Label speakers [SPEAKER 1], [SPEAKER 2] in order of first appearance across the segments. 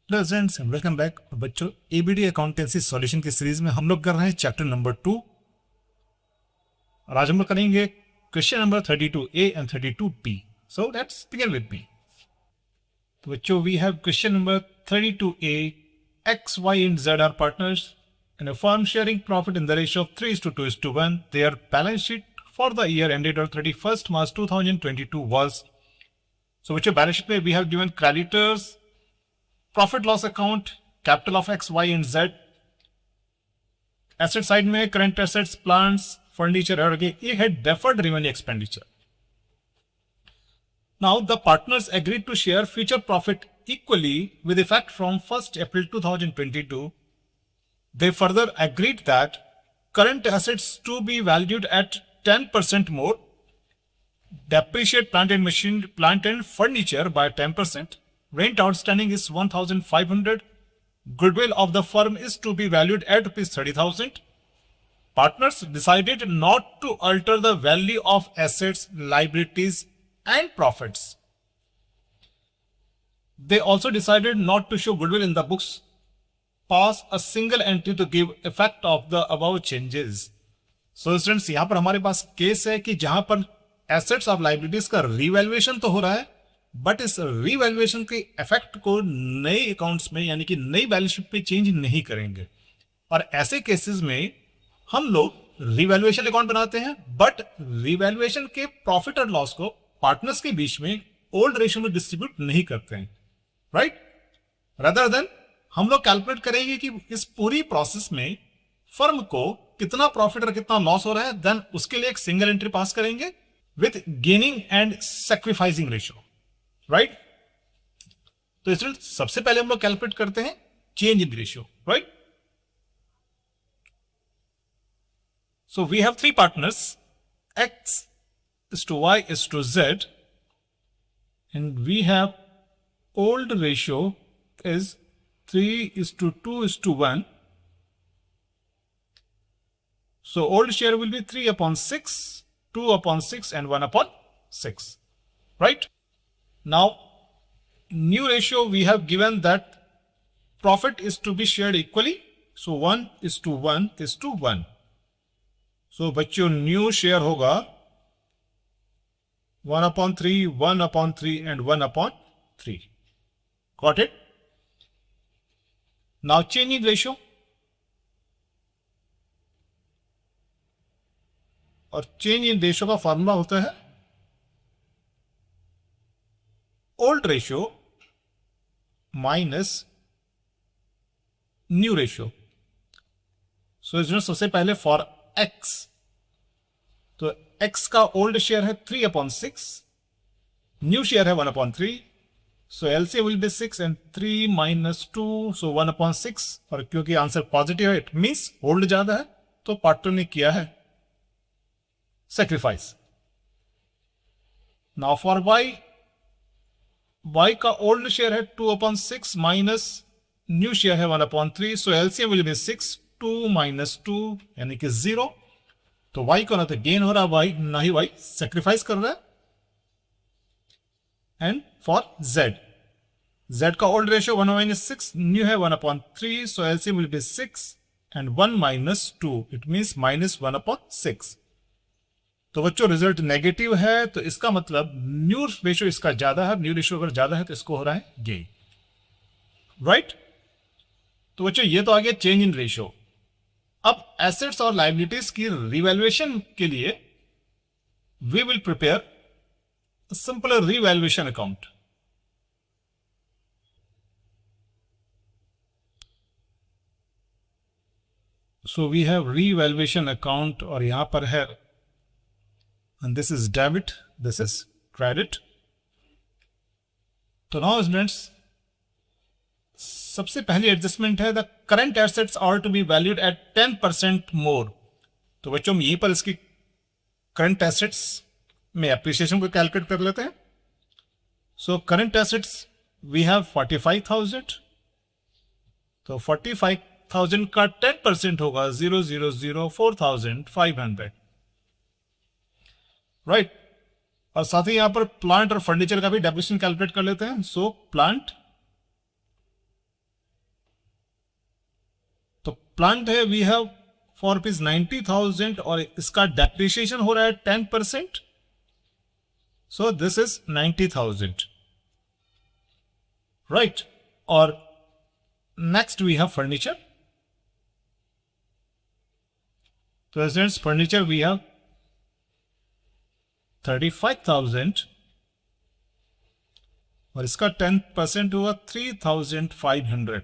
[SPEAKER 1] Friends welcome back. बच्चों, ABD accountancy solution की series में हम लोग कर रहे हैं चैप्टर नंबर 2 और आज हम लोग करेंगे question number 32A and 32B। So let's begin with me. तो बच्चों, we have question number 32A। X, Y and Z are partners in a firm sharing profit in the ratio of 3:2:1. Their balance sheet for the year ended on 31st March 2022 was। So बच्चों, balance sheet में we have given creditors, profit loss account, capital of X Y and Z. Asset side में current assets, plants, furniture और ये है deferred revenue expenditure. Now the partners agreed to share future profit equally with effect from 1st April 2022। They further agreed that current assets to be valued at 10% more, depreciate plant and furniture by 10%, rent outstanding is 1,500, goodwill of the firm is to be valued at ₹30,000. Partners decided not to alter the value of assets, liabilities and profits. They also decided not to show goodwill in the books, pass a single entry to give effect of the above changes. So students, यहां पर हमारे पास case है कि जहां पर assets of liabilities का revaluation तो हो रहा है, बट इस रीवैल्यूएशन के इफेक्ट को नए अकाउंट्स में यानी कि नई बैलेंस शीट पे चेंज नहीं करेंगे। और ऐसे केसेस में हम लोग रीवैल्यूएशन अकाउंट बनाते हैं, बट रीवैल्यूएशन के प्रॉफिट और लॉस को पार्टनर्स के बीच में ओल्ड रेशियो में डिस्ट्रीब्यूट नहीं करते हैं, राइट। रदर देन हम लोग कैलकुलेट करेंगे कि इस पूरी प्रोसेस में फर्म को कितना प्रॉफिट और कितना लॉस हो रहा है, देन उसके लिए एक सिंगल एंट्री पास करेंगे with gaining and sacrificing ratio, right. तो इसलिए सबसे पहले हम लोग कैलकुलेट करते हैं change in ratio, right. So we have three partners, X is to Y is to Z, and we have old ratio is 3:2:1. So old share will be 3/6, 2/6 and 1/6, right? Now new ratio we have given that profit is to be shared equally, so 1:1 is to 1. So बच्चों, new share होगा 1/3, 1/3 and 1/3. Got it? Now change in ratio, और change in ratio का formula होता है old ratio minus new ratio. So इसमें सबसे पहले for x, तो एक्स का ओल्ड शेयर है 3/6, न्यू शेयर है 1/3, so LCM will be 6 and 3 minus 2, so 1/6। और क्योंकि आंसर पॉजिटिव है, इट मींस ओल्ड ज्यादा है, तो पार्टनर ने किया है sacrifice. Now for y, y का ओल्ड शेयर है 2/6 माइनस न्यू शेयर है 1/3, so LCM will be 6, 2 minus 2 यानी कि 0। तो y को ना तो गेन हो रहा है, y ना ही y सेक्रीफाइस कर रहा है। एंड फॉर z, z का ओल्ड रेशियो 1/6, न्यू है 1/3, so LCM will be 6 and 1 minus 2, it means -1/6। तो बच्चों रिजल्ट नेगेटिव है, तो इसका मतलब न्यू रेशियो इसका ज्यादा है। न्यू रेशियो अगर ज्यादा है तो इसको हो रहा है गेन, राइट। तो बच्चों ये तो आ गया चेंज इन रेशियो। अब एसेट्स और लायबिलिटीज की रिवैल्यूएशन के लिए we will prepare simple revaluation account. So we have revaluation account, और यहां पर है and this is debit, this is credit. तो now students, सबसे पहली एडजस्टमेंट है the current assets are to be valued at 10% more. तो बच्चों हम यहीं पर इसकी करंट एसेट्स में एप्रिसिएशन को कैलकुलेट कर लेते हैं। So current assets we have 45,000, तो 45,000 का 10% होगा 0,004,500, राइट। और साथ ही यहां पर प्लांट और फर्नीचर का भी डेप्रिसिएशन कैलकुलेट कर लेते हैं। सो प्लांट प्लांट है वी हैव फॉर रुपीज 90,000 और इसका डेप्रिसिएशन हो रहा है 10%. So this is 90,000, right. और नेक्स्ट वी हैव फर्नीचर. तो स्टूडेंट्स फर्नीचर वी हैव 35,000 और इसका 10% हुआ 3,500.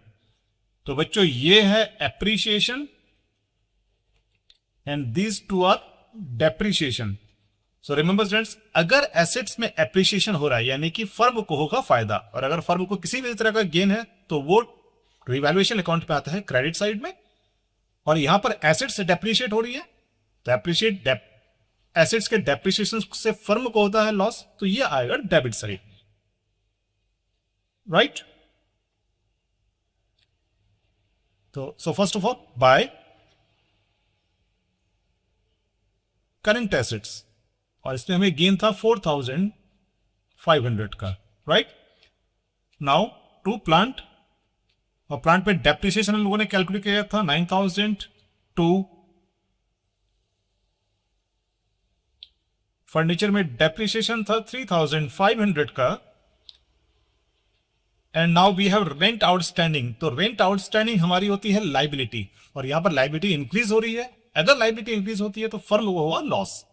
[SPEAKER 1] तो बच्चों ये है appreciation and these two are depreciation. So remember students, अगर एसेट्स में एप्रिसिएशन हो रहा है यानी कि फर्म को होगा फायदा, और अगर फर्म को किसी भी तरह का गेन है तो वो रिवैल्यूएशन अकाउंट पे आता है क्रेडिट साइड में. और यहां पर एसेट्स डेप्रिशिएट हो रही है तो एसेट्स के डेप्रिसिएशन से फर्म को होता है लॉस, तो ये आएगा डेबिट साइड में, राइट. तो so first of all by current assets, और इसमें हमें गेन था 4,500 का, राइट. नाउ टू प्लांट, और प्लांट पे डेप्रिसिएशन लोगों ने कैलकुलेट किया था 9,000. टू फर्नीचर में डेप्रिसिएशन था 3,500 का. And now we have rent outstanding. तो रेंट आउटस्टैंडिंग हमारी होती है लाइबिलिटी, और यहां पर लाइबिलिटी इंक्रीज हो रही है. अगर लाइबिलिटी इंक्रीज होती है तो फर्म को होगा loss.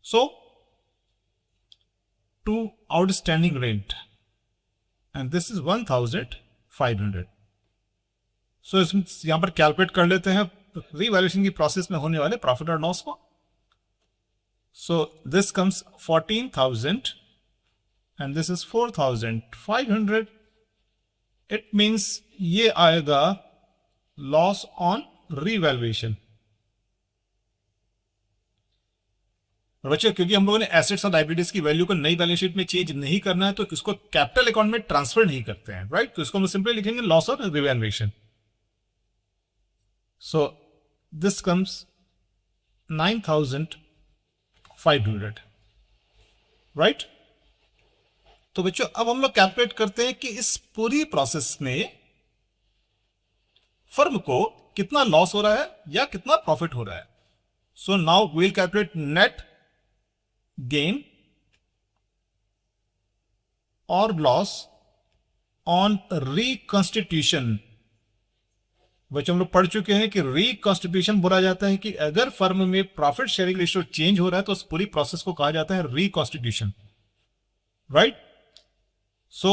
[SPEAKER 1] So to outstanding rent and this is 1,500. सो यहां पर कैलकुलेट कर लेते हैं रीवैल्यूएशन की प्रोसेस में होने वाले प्रॉफिट और लॉस को. सो this comes 14,000 and this is 4,500. It means ये आएगा loss on revaluation. और बच्चों क्योंकि हम लोगों ने एसेट्स और लायबिलिटीज की वैल्यू को नई बैलेंस शीट में चेंज नहीं करना है तो इसको कैपिटल अकाउंट में ट्रांसफर नहीं करते हैं, राइट. तो इसको हम सिंपली लिखेंगे लॉस और revaluation. So this comes 9,500, right. तो बच्चों अब हम लोग कैलकुलेट करते हैं कि इस पूरी प्रोसेस में फर्म को कितना लॉस हो रहा है या कितना प्रॉफिट हो रहा है. So now we will calculate net gain और लॉस ऑन रिकॉन्स्टिट्यूशन. बच्चों हम लोग पढ़ चुके हैं कि रिकॉन्स्टिट्यूशन बोला जाता है कि अगर फर्म में प्रॉफिट शेयरिंग रेशियो चेंज हो रहा है तो उस पूरी प्रोसेस को कहा जाता है reconstitution, right. So,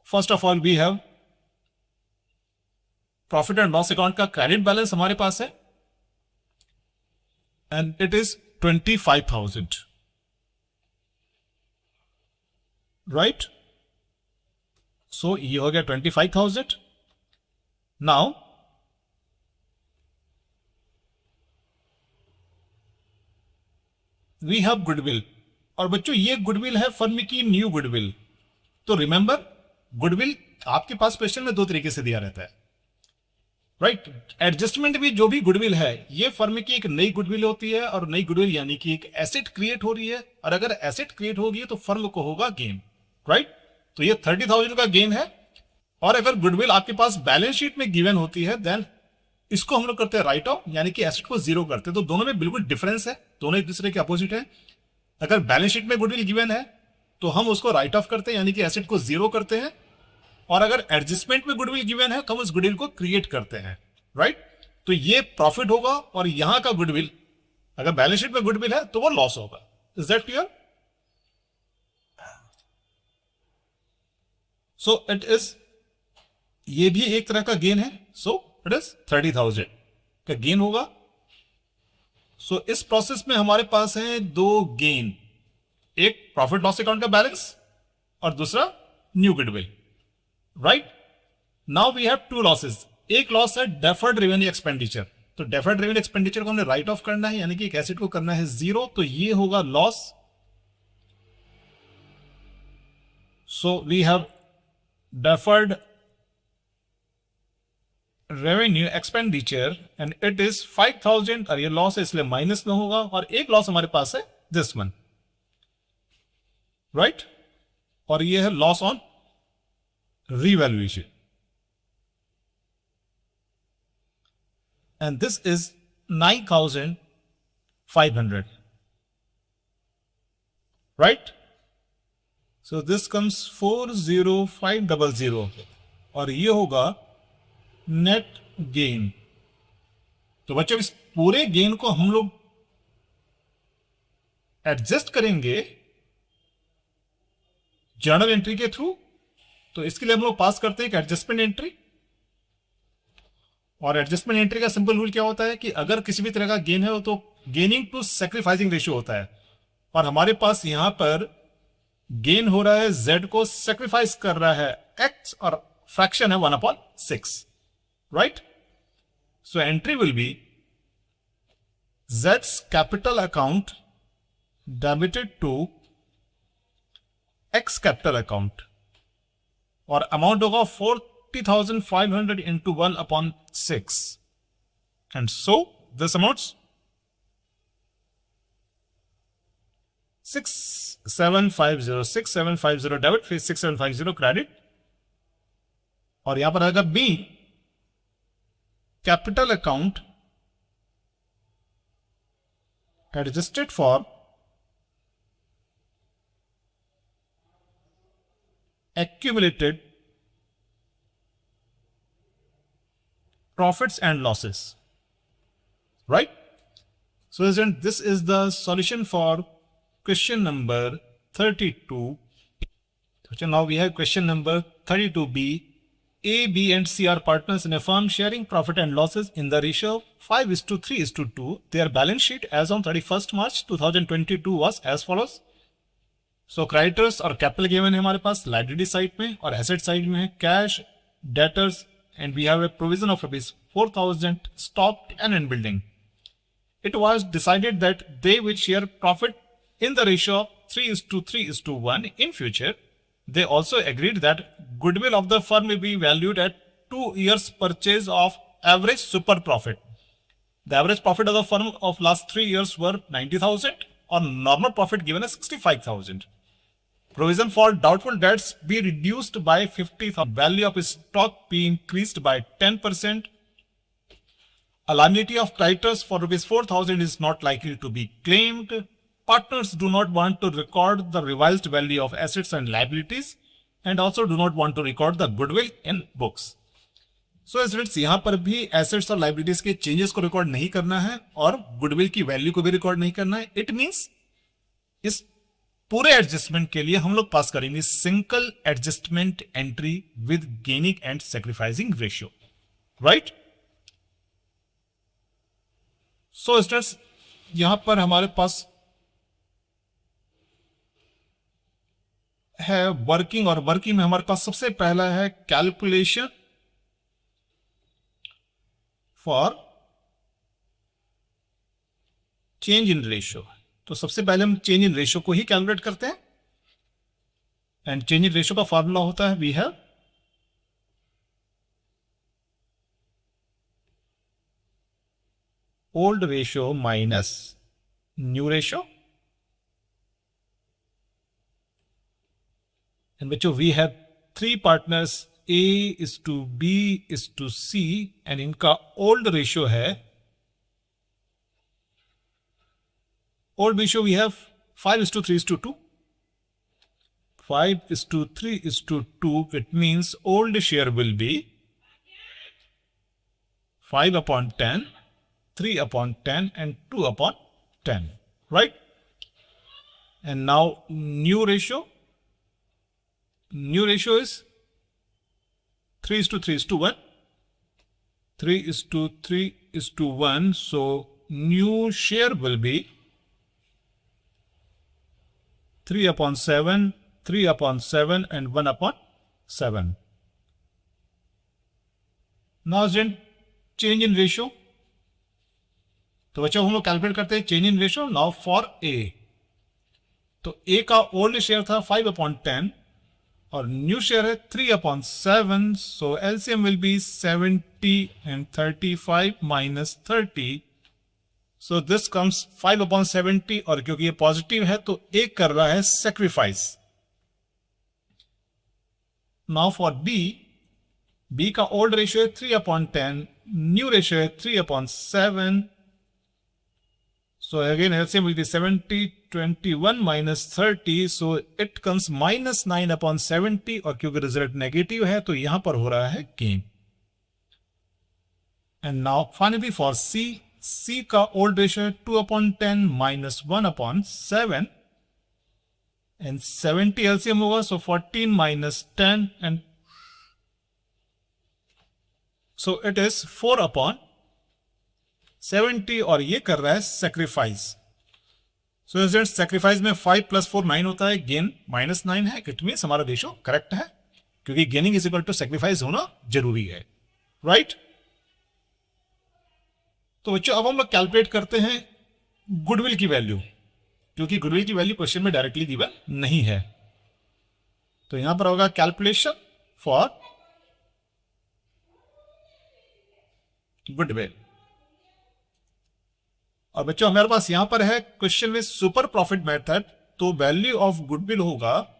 [SPEAKER 1] first of all we have profit and loss account का क्रेडिट बैलेंस हमारे पास है एंड इट इज 25,000, राइट. सो ये हो गया 25,000. नाउ वी हैव गुडविल, और बच्चों ये गुडविल है फर्म की न्यू गुडविल. तो रिमेंबर गुडविल आपके पास क्वेश्चन में दो तरीके से दिया रहता है, राइट. एडजस्टमेंट भी जो भी गुडविल है ये फर्म की एक नई गुडविल होती है, और नई गुडविल यानी कि एक एसेट क्रिएट हो रही है, और अगर एसेट क्रिएट होगी तो फर्म को होगा गेन, राइट. तो ये 30,000 का गेन है. और अगर गुडविल आपके पास बैलेंस शीट में गिवन होती है देन इसको हम लोग करते हैं राइट ऑफ, यानी कि एसेट को जीरो करते हैं. तो दोनों में बिल्कुल डिफरेंस है, दोनों एक दूसरे के अपोजिट है. अगर बैलेंस शीट में गुडविल गिवन है तो हम उसको राइट ऑफ करते हैं यानी कि एसेट को जीरो करते हैं, और अगर एडजस्टमेंट में गुडविल गिवन है तो हम उस गुडविल को क्रिएट करते हैं, राइट. तो ये प्रॉफिट होगा, और यहां का गुडविल अगर बैलेंस शीट में गुडविल है तो वो लॉस होगा. Is that clear? So it is, ये भी एक तरह का गेन है. सो इट इज 30,000 का गेन होगा. सो इस प्रोसेस में हमारे पास है दो गेन, एक प्रॉफिट लॉस अकाउंट का बैलेंस और दूसरा new goodwill, right. Now we have two losses. एक लॉस है डेफर्ड रेवेन्यू एक्सपेंडिचर. तो डेफर्ड रेवेन्यू एक्सपेंडिचर को हमने राइट ऑफ करना है यानी कि एक एसेट को करना है जीरो, तो ये होगा loss. So we have deferred revenue expenditure and it is 5,000, और ये लॉस है इसलिए माइनस में होगा. और एक लॉस हमारे पास है दिस वन, राइट. और ये है loss on revaluation. and this is 9,500, right? So this comes 40500 और ये होगा नेट गेन। तो बच्चों इस पूरे गेन को हम लोग एडजस्ट करेंगे जर्नल एंट्री के थ्रू। तो इसके लिए हम लोग पास करते हैं एक एडजस्टमेंट एंट्री, और एडजस्टमेंट एंट्री का सिंपल रूल क्या होता है कि अगर किसी भी तरह का गेन है तो गेनिंग टू सेक्रीफाइसिंग रेशियो होता है, और हमारे पास यहां पर गेन हो रहा है z को सेक्रीफाइस कर रहा है x, और फ्रैक्शन है 1/6, right? So entry will be z's capital account debited to x capital account, और अमाउंट होगा 40,500 into 1/6, and so this amounts 6750 debit, फिर 6750 क्रेडिट, और यहां पर आएगा B capital account adjusted for accumulated profits and losses, right? So students, this is the solution for question number 32. So now we have question number 32b. A, B and C are partners in a firm sharing profit and losses in the ratio 5:3:2. Their balance sheet as on 31st March 2022 was as follows. So creditors और capital given है हमारे पास liability side में, और asset side में है cash, debtors, and we have a provision of ₹4,000 stock and in building. It was decided that they will share profit in the ratio of 3:3:1 in future. They also agreed that goodwill of the firm will be valued at 2 years purchase of average super profit. The average profit of the firm of last 3 years were 90,000, or normal profit given as 65,000. Provision for doubtful debts be reduced by 50,000. Value of stock be increased by 10%. A liability of creditors for ₹4,000 is not likely to be claimed. Partners do not want to record the revised value of assets and liabilities, and also do not want to record the goodwill in books. So students, यहां पर भी assets और liabilities के changes को record नहीं करना है, और गुडविल की वैल्यू को भी रिकॉर्ड नहीं करना है. इट मींस इस पूरे एडजस्टमेंट के लिए हम लोग पास करेंगे single adjustment entry with gaining and sacrificing ratio, right? So students, यहां पर हमारे पास है वर्किंग, और वर्किंग में हमारे पास सबसे पहला है calculation for change in ratio. तो सबसे पहले हम चेंज इन रेशियो को ही कैलकुलेट करते हैं, एंड चेंज इन रेशियो का फॉर्मूला होता है we have old ratio minus new ratio. And बच्चों, we have 3 partners A is to B is to C, and इनका ओल्ड रेशियो है, old ratio we have 5:3:2. 5:3:2, it means old share will be 5/10, 3/10, and 2/10, right? And now new ratio is 3:3:1. 3:3:1. So new share will be 3/7, 3/7, and 1/7. Now change in ratio. तो बच्चों, हम लोग calculate करते हैं change in ratio. Now for a, तो ए का old share था 5/10, और न्यू शेयर है 3/7. So LCM will be 70 and 35 minus 30. So this comes 5/70, और क्योंकि ये पॉजिटिव है तो ए कर रहा है sacrifice. Now for B, B का ओल्ड रेशियो है 3/10, न्यू रेशियो है 3/7. So again LCM will be 70, 21 minus 30. So it comes -9/70. और क्योंकि रिजल्ट नेगेटिव है तो यहां पर हो रहा है gain. And now finally for C का ओल्ड रेशियो है 2/10 minus 1/7. एंड 70 LCM होगा, सो 14 minus 10 and so it is 4/70. और ये कर रहा है सेक्रीफाइस. सो स्टूडेंट्स राइज में 5 + 4 9 होता है, गेन -9 है. इट मीन्स हमारा रेशियो करेक्ट है क्योंकि gaining is equal to sacrifice होना जरूरी है, राइट? तो बच्चों अब हम लोग कैलकुलेट करते हैं गुडविल की वैल्यू, क्योंकि गुडविल की वैल्यू क्वेश्चन में डायरेक्टली गिवन नहीं है. तो यहां पर होगा कैलकुलेशन फॉर गुडविल. और बच्चों हमारे पास यहां पर है क्वेश्चन में सुपर प्रॉफिट मेथड, तो वैल्यू ऑफ गुडविल होगा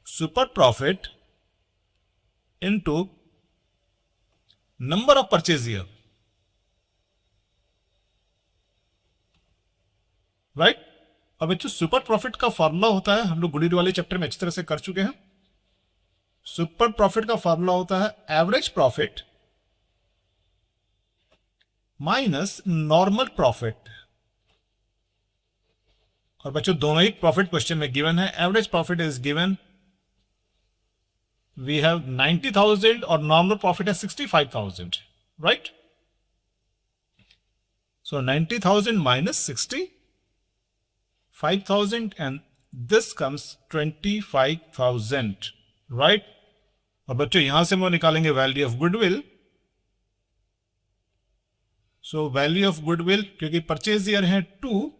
[SPEAKER 1] super profit into number of purchase year, right? अब बच्चों सुपर प्रॉफिट का फॉर्मूला होता है, हम लोग गुडविल वाले चैप्टर में अच्छी तरह से कर चुके हैं. सुपर प्रॉफिट का फॉर्मूला होता है average profit minus normal profit. और बच्चों दोनों ही प्रॉफिट क्वेश्चन में गिवन है. Average profit is given, we have 90,000 और नॉर्मल प्रॉफिट है 65,000, right? So 90,000 minus 65,000 and this comes 25,000, right? और बच्चों यहां से हम निकालेंगे value of goodwill. So value of goodwill, क्योंकि परचेज ईयर है 2,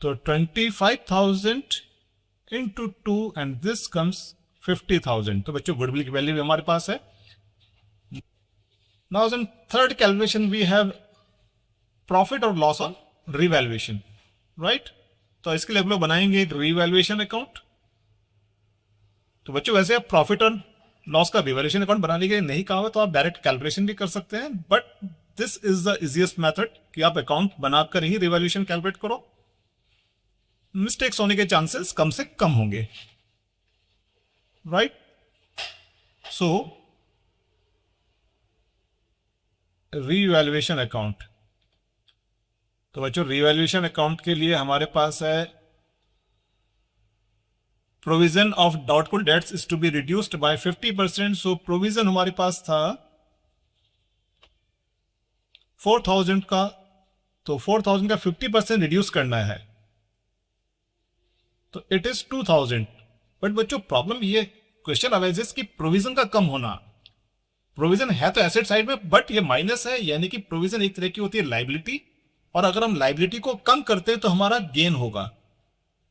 [SPEAKER 1] तो 25,000 इंटू 2 एंड दिस कम्स 50,000. तो बच्चों गुडविल की वैल्यू भी हमारे पास है. Now in third calculation we have profit और लॉस ऑन रिवैल्यूएशन, राइट? तो इसके लिए हम लोग बनाएंगे एक रिवैल्यूएशन अकाउंट. तो बच्चों वैसे आप प्रॉफिट और लॉस का रिवैल्यूएशन अकाउंट बनाने के लिए नहीं कहा हो तो आप डायरेक्ट कैलकुलेशन भी कर सकते हैं, but this is the easiest method कि आप अकाउंट बनाकर ही रिवैल्यूएशन कैलकुलेट करो. मिस्टेक्स होने के चांसेस कम से कम होंगे, राइट? सो रीवैल्यूएशन अकाउंट. तो बच्चों रीवैल्यूएशन अकाउंट के लिए हमारे पास है provision of doubtful debts is to be reduced by 50%. So provision हमारे पास था 4,000 का, तो 4,000 का 50% रिड्यूस करना है, तो इट इज 2,000. बट बच्चों प्रॉब्लम ये क्वेश्चन अराइजेस कि प्रोविजन का कम होना. प्रोविजन है तो एसेट साइड में, बट ये माइनस है, यानी कि प्रोविजन एक तरह की होती है लाइबिलिटी, और अगर हम लाइबिलिटी को कम करते हैं तो हमारा गेन होगा,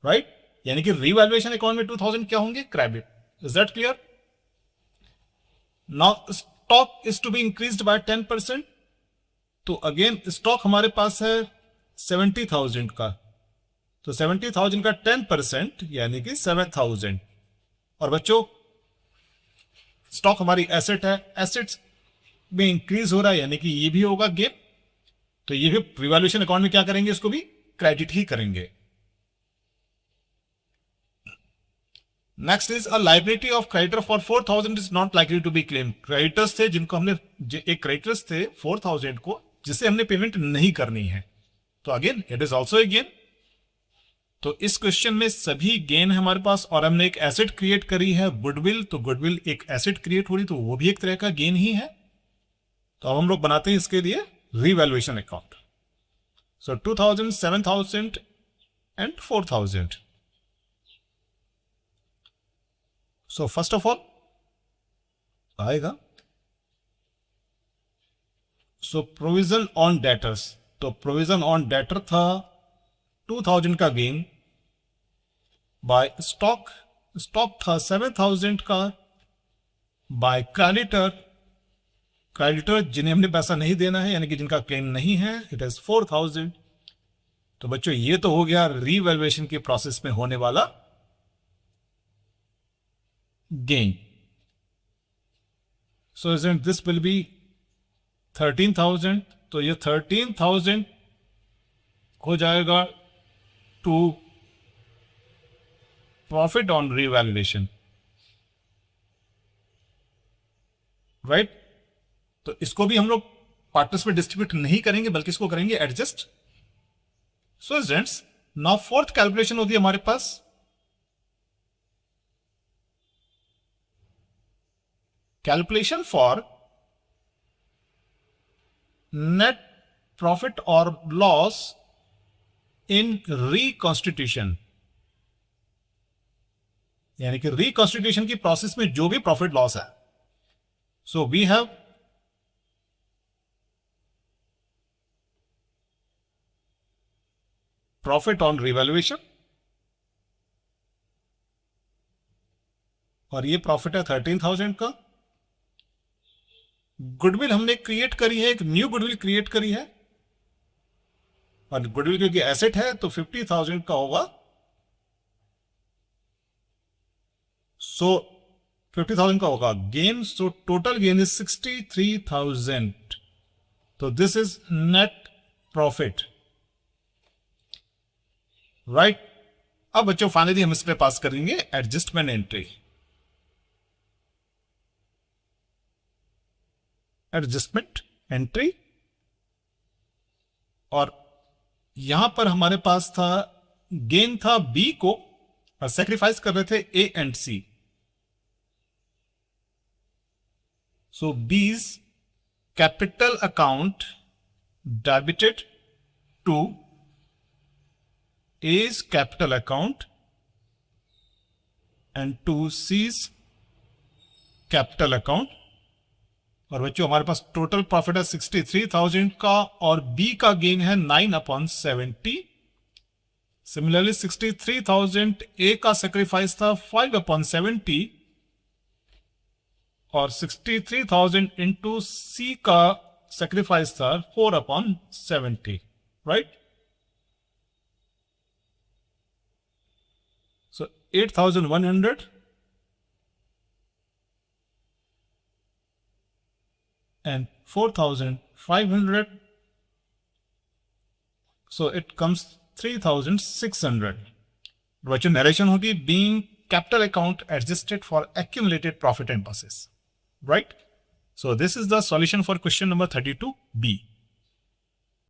[SPEAKER 1] राइट? यानी कि रीवैल्यूएशन अकाउंट में 2,000 क्या होंगे? Credit. Is that clear? Now stock is to be increased by 10%. तो अगेन स्टॉक हमारे पास है 70,000 का, तो 70,000 का 10% यानी कि 7,000. और बच्चों स्टॉक हमारी एसेट है, एसेट्स में इंक्रीज हो रहा है यानी कि ये भी होगा गेन. तो ये भी रिवैल्यूएशन अकाउंट में क्या करेंगे? इसको भी क्रेडिट ही करेंगे. Next is a liability of creditor for 4,000 is not likely to be claim. Creditors थे जिनको हमने, एक क्रेडिटर्स थे 4,000 को जिसे हमने पेमेंट नहीं करनी है, तो again it is also a gain. तो इस क्वेश्चन में सभी गेन है हमारे पास, और हमने एक एसेट क्रिएट करी है गुडविल, तो गुडविल एक एसेट क्रिएट हो रही, तो वो भी एक तरह का गेन ही है. तो अब हम लोग बनाते हैं इसके लिए revaluation account. So 2,000, 7,000 and 4,000. So first of all आएगा सो प्रोविजन ऑन डेटर्स. तो प्रोविजन ऑन डेटर था 2,000 का गेन बाय स्टॉक. स्टॉक था 7,000 का बाय क्रेडिटर. क्रेडिटर जिन्हें हमने पैसा नहीं देना है यानी कि जिनका क्लेम नहीं है, इट इज 4,000. तो बच्चों ये तो हो गया रीवैल्यूएशन के प्रोसेस में होने वाला gain. So isn't this will be 13,000, तो ये 13,000 हो जाएगा to profit on revaluation, right. तो इसको भी हम लोग पार्टनर्स में डिस्ट्रीब्यूट नहीं करेंगे बल्कि इसको करेंगे adjust. So students, now fourth calculation होती है हमारे पास कैलकुलेशन फॉर नेट प्रॉफिट और लॉस इन रिकॉन्स्टिट्यूशन, यानी कि रिकॉन्स्टिट्यूशन की प्रोसेस में जो भी प्रॉफिट लॉस है। So we have profit on revaluation और ये प्रॉफिट है 13,000 का। गुडविल हमने क्रिएट करी है, एक न्यू गुडविल क्रिएट करी है, और गुडविल क्योंकि एसेट है तो 50,000 का होगा। सो 50,000 का होगा gain, so total gain is 63,000। तो this is net profit, right. अब बच्चों फाइनली हम इस पे पास करेंगे एडजस्टमेंट एंट्री। एडजस्टमेंट एंट्री, और यहां पर हमारे पास था गेन था बी को और सेक्रीफाइस कर रहे थे A and C. So B's capital account debited to A's capital account and to C's capital account। और बच्चों हमारे पास टोटल प्रॉफिट है 63,000 का और B का गेन है 9/70। सिमिलरली 63,000 A का सेक्रीफाइस था 5/70 और 63,000 इंटू C का सेक्रीफाइस था 4/70, right. So 8,100 and 4,500. So it comes 3,600. बच्चों नरेशन होगी being capital account adjusted for accumulated profit and losses, right? So this is the solution for question number 32B.